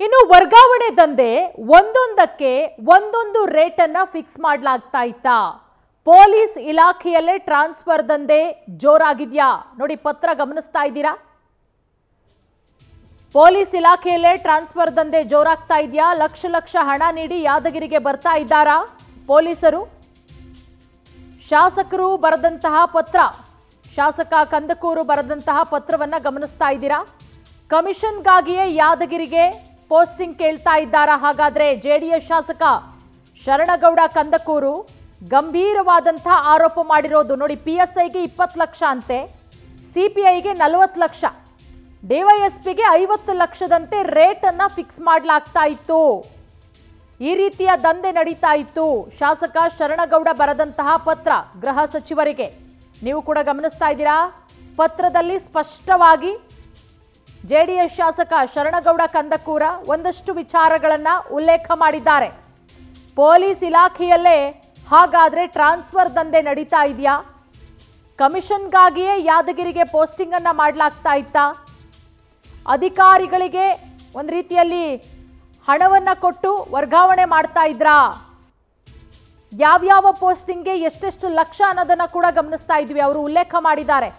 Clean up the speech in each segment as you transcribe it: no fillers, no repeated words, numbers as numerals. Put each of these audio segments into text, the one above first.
ಇನ್ನು ವರ್ಗಾವಣೆ ದಂಧೆ ಒಂದೊಂದಕ್ಕೆ ಒಂದೊಂದು ರೇಟ್ ಅನ್ನ ಫಿಕ್ಸ್ ಮಾಡಲಾಗ್ತಾ ಇತ್ತಾ? ಪೊಲೀಸ್ ಇಲಾಖೆಯಲ್ಲೇ ಟ್ರಾನ್ಸ್ಫರ್ ದಂಧೆ ಜೋರಾಗಿದ್ಯಾ? ನೋಡಿ, ಪತ್ರ ಗಮನಿಸ್ತಾ ಇದ್ದೀರಾ? ಪೊಲೀಸ್ ಇಲಾಖೆಯಲ್ಲೇ ಟ್ರಾನ್ಸ್ಫರ್ ದಂಧೆ ಜೋರಾಗ್ತಾ ಇದೆಯಾ? ಲಕ್ಷ ಲಕ್ಷ ಹಣ ನೀಡಿ ಯಾದಗಿರಿಗೆ ಬರ್ತಾ ಇದ್ದಾರಾ ಪೊಲೀಸರು? ಶಾಸಕರು ಬರೆದಂತಹ ಪತ್ರ, ಶಾಸಕ ಕಂದಕೂರು ಬರೆದಂತಹ ಪತ್ರವನ್ನ ಗಮನಿಸ್ತಾ ಇದ್ದೀರಾ? ಕಮಿಷನ್ಗಾಗಿಯೇ ಯಾದಗಿರಿಗೆ ಪೋಸ್ಟಿಂಗ್ ಕೇಳ್ತಾ ಇದ್ದಾರಾ? ಹಾಗಾದ್ರೆ ಜೆಡಿಎಸ್ ಶಾಸಕ ಶರಣಗೌಡ ಕಂದಕೂರು ಗಂಭೀರವಾದಂತಹ ಆರೋಪ ಮಾಡಿರೋದು. ನೋಡಿ, PSIಗೆ 20 ಲಕ್ಷ ಅಂತೆ, CPIಗೆ 40 ಲಕ್ಷ, ಡಿವೈಎಸ್ಪಿಗೆ 50 ಲಕ್ಷದಂತೆ ರೇಟ್ ಅನ್ನ ಫಿಕ್ಸ್ ಮಾಡಲಾಗ್ತಾ ಇತ್ತು. ಈ ರೀತಿಯ ದಂಧೆ ನಡೀತಾ ಇತ್ತು. ಶಾಸಕ ಶರಣಗೌಡ ಬರೆದಂತಹ ಪತ್ರ ಗೃಹ ಸಚಿವರಿಗೆ ನೀವು ಕೂಡ ಗಮನಿಸ್ತಾ ಇದ್ದೀರಾ. ಪತ್ರದಲ್ಲಿ ಸ್ಪಷ್ಟವಾಗಿ ಜೆಡಿಎಸ್ ಶಾಸಕ ಶರಣಗೌಡ ಕಂದಕೂರ ಒಂದಷ್ಟು ವಿಚಾರಗಳನ್ನ ಉಲ್ಲೇಖ ಮಾಡಿದ್ದಾರೆ. ಪೊಲೀಸ್ ಇಲಾಖೆಯಲ್ಲೇ ಹಾಗಾದ್ರೆ ಟ್ರಾನ್ಸ್ಫರ್ ದಂಧೆ ನಡೀತಾ ಇದೆಯಾ? ಕಮಿಷನ್ಗಾಗಿಯೇ ಯಾದಗಿರಿಗೆ ಪೋಸ್ಟಿಂಗ್ ಅನ್ನ ಮಾಡಲಾಗ್ತಾ ಇತ್ತಾ? ಅಧಿಕಾರಿಗಳಿಗೆ ಒಂದು ರೀತಿಯಲ್ಲಿ ಹಣವನ್ನ ಕೊಟ್ಟು ವರ್ಗಾವಣೆ ಮಾಡ್ತಾ ಇದ್ರಾ? ಯಾವ್ಯಾವ ಪೋಸ್ಟಿಂಗ್ಗೆ ಎಷ್ಟೆಷ್ಟು ಲಕ್ಷ ಅನ್ನೋದನ್ನ ಕೂಡ ಗಮನಿಸ್ತಾ ಇದ್ವಿ. ಅವರು ಉಲ್ಲೇಖ ಮಾಡಿದ್ದಾರೆ.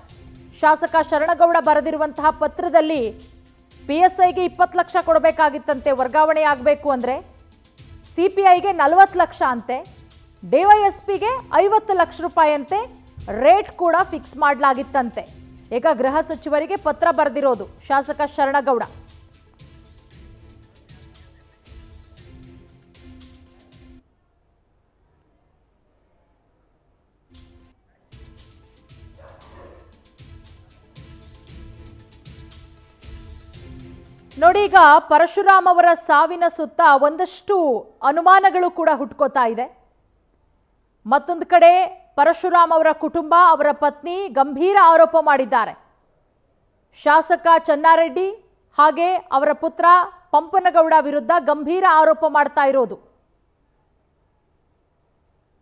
ಶಾಸಕ ಶರಣಗೌಡ ಬರೆದಿರುವಂತಹ ಪತ್ರದಲ್ಲಿ PSIಗೆ 20 ಲಕ್ಷ ಕೊಡಬೇಕಾಗಿತ್ತಂತೆ ವರ್ಗಾವಣೆ ಆಗಬೇಕು ಅಂದ್ರೆ, CPIಗೆ 40 ಲಕ್ಷ ಅಂತೆ, ಡಿವೈಎಸ್ಪಿಗೆ 50 ಲಕ್ಷ ರೂಪಾಯಿ ಅಂತೆ ರೇಟ್ ಕೂಡ ಫಿಕ್ಸ್ ಮಾಡಲಾಗಿತ್ತಂತೆ. ಈಗ ಗೃಹ ಸಚಿವರಿಗೆ ಪತ್ರ ಬರೆದಿರೋದು ಶಾಸಕ ಶರಣಗೌಡ. ನೋಡಿ, ಈಗ ಪರಶುರಾಮ್ ಅವರ ಸಾವಿನ ಸುತ್ತ ಒಂದಷ್ಟು ಅನುಮಾನಗಳು ಕೂಡ ಹುಟ್ಕೋತಾ ಇದೆ. ಮತ್ತೊಂದು ಕಡೆ ಪರಶುರಾಮ್ ಅವರ ಕುಟುಂಬ, ಅವರ ಪತ್ನಿ ಗಂಭೀರ ಆರೋಪ ಮಾಡಿದ್ದಾರೆ. ಶಾಸಕ ಚೆನ್ನಾರೆಡ್ಡಿ ಹಾಗೆ ಅವರ ಪುತ್ರ ಪಂಪನಗೌಡ ವಿರುದ್ಧ ಗಂಭೀರ ಆರೋಪ ಮಾಡ್ತಾ ಇರೋದು.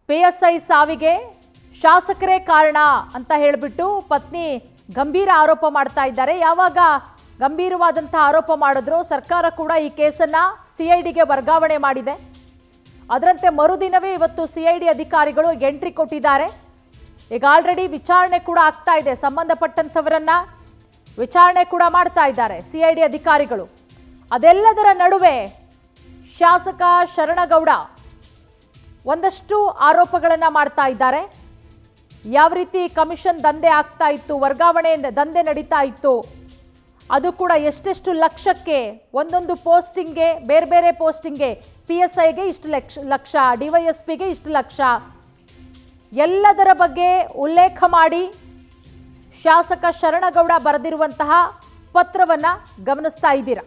PSI ಸಾವಿಗೆ ಶಾಸಕರೇ ಕಾರಣ ಅಂತ ಹೇಳಿಬಿಟ್ಟು ಪತ್ನಿ ಗಂಭೀರ ಆರೋಪ ಮಾಡ್ತಾ ಇದ್ದಾರೆ. ಯಾವಾಗ ಗಂಭೀರವಾದಂತಹ ಆರೋಪ ಮಾಡಿದ್ರು, ಸರ್ಕಾರ ಕೂಡ ಈ ಕೇಸನ್ನ CIDಗೆ ವರ್ಗಾವಣೆ ಮಾಡಿದೆ. ಅದರಂತೆ ಮರುದಿನವೇ ಇವತ್ತು CID ಅಧಿಕಾರಿಗಳು ಎಂಟ್ರಿ ಕೊಟ್ಟಿದ್ದಾರೆ. ಈಗ ಆಲ್ರೆಡಿ ವಿಚಾರಣೆ ಕೂಡ ಆಗ್ತಾ ಇದೆ, ಸಂಬಂಧಪಟ್ಟಂಥವರನ್ನ ವಿಚಾರಣೆ ಕೂಡ ಮಾಡ್ತಾ ಇದ್ದಾರೆ CID ಅಧಿಕಾರಿಗಳು. ಅದೆಲ್ಲದರ ನಡುವೆ ಶಾಸಕ ಶರಣಗೌಡ ಒಂದಷ್ಟು ಆರೋಪಗಳನ್ನ ಮಾಡ್ತಾ ಇದ್ದಾರೆ. ಯಾವ ರೀತಿ ಕಮಿಷನ್ ದಂಧೆ ಆಗ್ತಾ ಇತ್ತು, ವರ್ಗಾವಣೆ ದಂಧೆ ನಡೀತಾ ಇತ್ತು, ಅದು ಕೂಡ ಎಷ್ಟೆಷ್ಟು ಲಕ್ಷಕ್ಕೆ ಒಂದೊಂದು ಪೋಸ್ಟಿಂಗ್ಗೆ, ಬೇರೆ ಬೇರೆ ಪೋಸ್ಟಿಂಗ್ಗೆ PSIಗೆ ಇಷ್ಟು ಲಕ್ಷ, ಡಿವೈಎಸ್ಪಿಗೆ ಇಷ್ಟು ಲಕ್ಷ, ಎಲ್ಲದರ ಬಗ್ಗೆ ಉಲ್ಲೇಖ ಮಾಡಿ ಶಾಸಕ ಶರಣಗೌಡ ಬರೆದಿರುವಂತಹ ಪತ್ರವನ್ನ ಗಮನಿಸ್ತಾ ಇದ್ದೀರಾ.